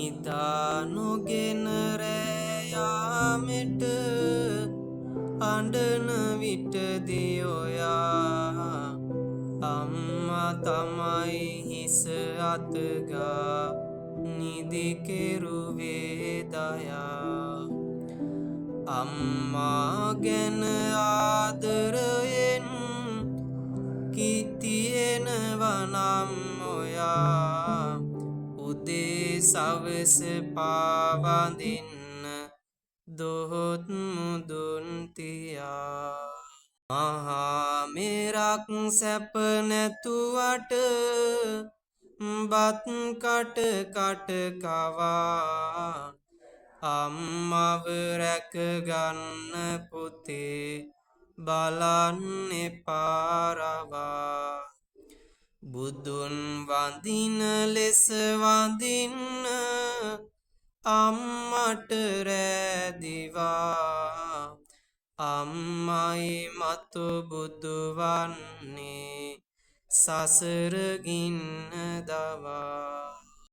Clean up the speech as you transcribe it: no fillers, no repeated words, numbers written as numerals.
ඉතානුගෙන රෑයාමෙට අඩන විටදියොයා අම්මා තමයි හිස අතගා නිදිකෙරුවේ දයා අම්මා ගැන ආදරයෙන් කිතියෙනවනම් ඔයා උදේ සවස පාවදින්න දොහොත් මුදුන් තියා මහා මෙරක් සැප නැතුවට බත් කට කවා අම්මව රැකගන්න පුතේ බලන්න එපාරවා බුදුන් වඳින ලෙස වඳින්න අම්මට රෑදිවා අම්මයි මතු බුදු වන්නේ සසරගින්න දවා